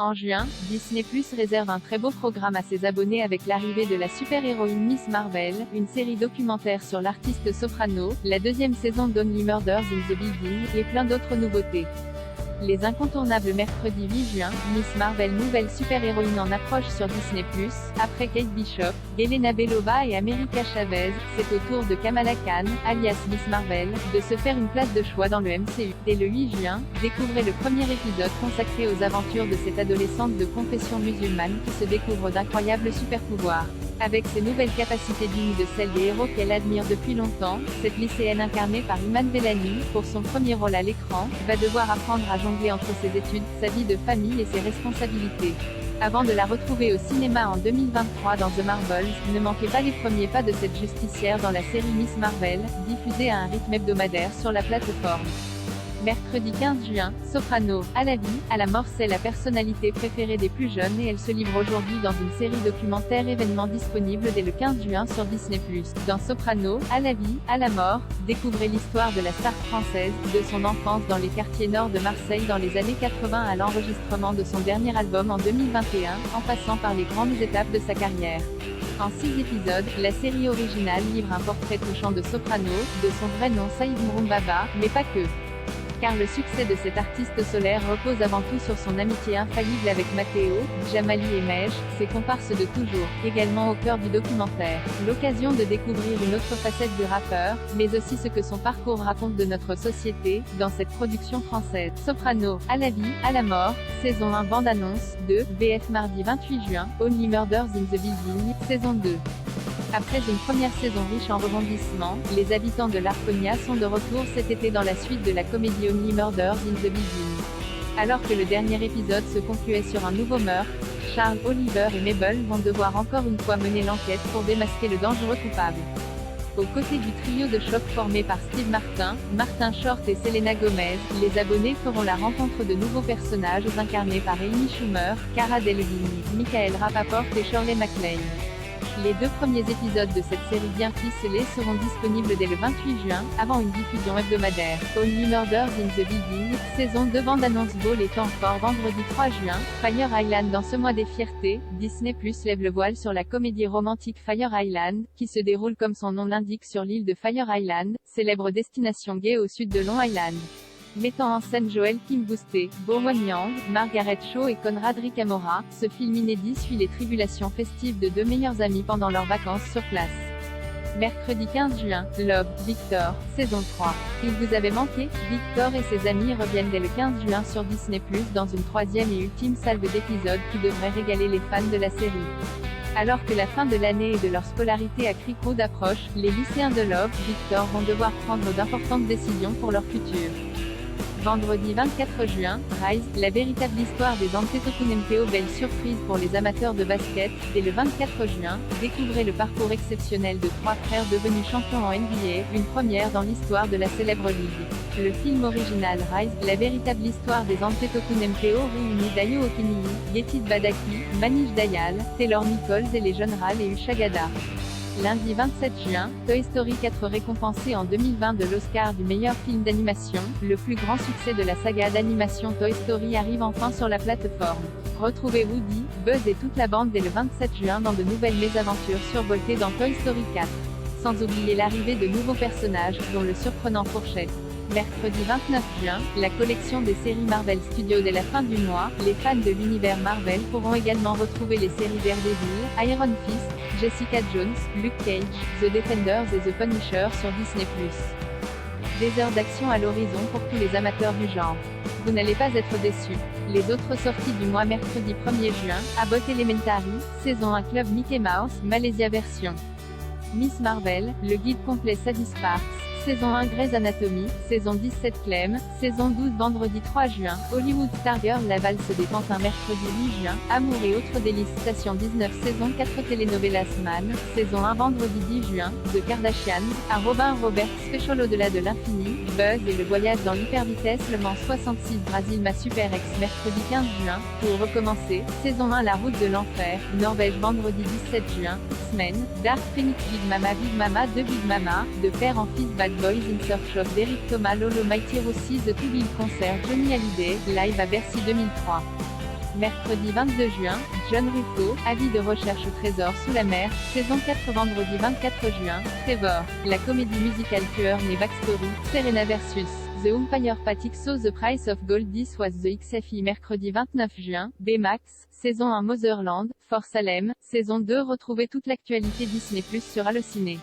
En juin, Disney+ réserve un très beau programme à ses abonnés avec l'arrivée de la super-héroïne Miss Marvel, une série documentaire sur l'artiste soprano, la deuxième saison d'Only Murders in the Building, et plein d'autres nouveautés. Les incontournables mercredi 8 juin, Miss Marvel nouvelle super-héroïne en approche sur Disney+, après Kate Bishop, Yelena Belova et America Chavez, c'est au tour de Kamala Khan, alias Miss Marvel, de se faire une place de choix dans le MCU. Dès le 8 juin, découvrez le premier épisode consacré aux aventures de cette adolescente de confession musulmane qui se découvre d'incroyables super-pouvoirs. Avec ses nouvelles capacités dignes de celles des héros qu'elle admire depuis longtemps, cette lycéenne incarnée par Iman Vellani, pour son premier rôle à l'écran, va devoir apprendre à jongler entre ses études, sa vie de famille et ses responsabilités. Avant de la retrouver au cinéma en 2023 dans The Marvels, ne manquez pas les premiers pas de cette justicière dans la série Miss Marvel, diffusée à un rythme hebdomadaire sur la plateforme. Mercredi 15 juin, soprano, à la vie, à la mort, c'est la personnalité préférée des plus jeunes et elle se livre aujourd'hui dans une série documentaire événement disponible dès le 15 juin sur Disney+. Dans Soprano, à la vie, à la mort, découvrez l'histoire de la star française, de son enfance dans les quartiers nord de Marseille dans les années 80 à l'enregistrement de son dernier album en 2021, en passant par les grandes étapes de sa carrière. En 6 épisodes, la série originale livre un portrait touchant de Soprano, de son vrai nom Saïd Mouroumbaba, mais pas que. Car le succès de cet artiste solaire repose avant tout sur son amitié infaillible avec Matteo, Djamali et Mej, ses comparses de toujours, également au cœur du documentaire. L'occasion de découvrir une autre facette du rappeur, mais aussi ce que son parcours raconte de notre société, dans cette production française. Soprano, à la vie, à la mort, saison 1 bande-annonce, 2, BF mardi 28 juin, Only Murders in the Building, saison 2. Après une première saison riche en rebondissements, les habitants de l'Arconia sont de retour cet été dans la suite de la comédie Only Murders in the Building. Alors que le dernier épisode se concluait sur un nouveau meurtre, Charles, Oliver et Mabel vont devoir encore une fois mener l'enquête pour démasquer le dangereux coupable. Aux côtés du trio de choc formé par Steve Martin, Martin Short et Selena Gomez, les abonnés feront la rencontre de nouveaux personnages incarnés par Amy Schumer, Cara Delevingne, Michael Rapaport et Shirley MacLaine. Les 2 premiers épisodes de cette série bien ficelée seront disponibles dès le 28 juin, avant une diffusion hebdomadaire. Only Murders in the Building, saison 2 bande-annonce beau les temps forts vendredi 3 juin, Fire Island. Dans ce mois des fiertés, Disney+ lève le voile sur la comédie romantique Fire Island, qui se déroule comme son nom l'indique sur l'île de Fire Island, célèbre destination gay au sud de Long Island. Mettant en scène Joel Kim Boosté, Bo Won-yang, Margaret Cho et Conrad Ricamora, ce film inédit suit les tribulations festives de 2 meilleurs amis pendant leurs vacances sur place. Mercredi 15 juin, Love, Victor, saison 3. Il vous avait manqué, Victor et ses amis reviennent dès le 15 juin sur Disney+, dans une 3e et ultime salve d'épisodes qui devrait régaler les fans de la série. Alors que la fin de l'année et de leur scolarité à Crickwood approche, les lycéens de Love, Victor vont devoir prendre d'importantes décisions pour leur futur. Vendredi 24 juin, Rise, la véritable histoire des Antetokounmpo. Belle surprise pour les amateurs de basket. Dès le 24 juin, découvrez le parcours exceptionnel de 3 frères devenus champions en NBA, une première dans l'histoire de la célèbre ligue. Le film original Rise, la véritable histoire des Antetokounmpo réunit Dayo Okiniyi, Yetid Badaki, Manish Dayal, Taylor Nichols et les jeunes Ral et Usha Gada. Lundi 27 juin, Toy Story 4 récompensé en 2020 de l'Oscar du meilleur film d'animation, le plus grand succès de la saga d'animation Toy Story arrive enfin sur la plateforme. Retrouvez Woody, Buzz et toute la bande dès le 27 juin dans de nouvelles mésaventures survoltées dans Toy Story 4. Sans oublier l'arrivée de nouveaux personnages, dont le surprenant Fourchette. Mercredi 29 juin, la collection des séries Marvel Studios. Dès la fin du mois, les fans de l'univers Marvel pourront également retrouver les séries Daredevil, Iron Fist, Jessica Jones, Luke Cage, The Defenders et The Punisher sur Disney+. Des heures d'action à l'horizon pour tous les amateurs du genre. Vous n'allez pas être déçus. Les autres sorties du mois. Mercredi 1er juin, Abbott Elementary, saison 1 Club Mickey Mouse, Malaysia version. Miss Marvel, le guide complet Sadie Sparks. Saison 1 Grey's Anatomy, saison 17 Clem, saison 12 vendredi 3 juin, Hollywood Stargirl La valse des pantins mercredi 8 juin, Amour et autres délices station 19 saison 4 Telenovelas Man, saison 1 vendredi 10 juin, The Kardashians, à Robin Roberts Special au-delà de l'infini, Buzz et le voyage dans l'hypervitesse Le Mans 66 Brasil Ma Super Ex mercredi 15 juin, pour recommencer, saison 1 La route de l'enfer, Norvège vendredi 17 juin, X-Men, Dark Phoenix Big Mama 2 Big Mama, de père en fils Bad Boys in Search of d'Eric Thomas Lolo Mighty Rossi The Two Bill Concert Johnny Hallyday, live à Bercy 2003. Mercredi 22 juin, John Russo, avis de recherche au trésor sous la mer, saison 4. Vendredi 24 juin, Trevor, la comédie musicale Tueur né Backstory, Serena vs. The Umpire Patrick So The Price of Gold. This was the XFI. Mercredi 29 juin, Baymax, saison 1. Motherland, For Salem, saison 2. Retrouvez toute l'actualité Disney+ sur Allociné.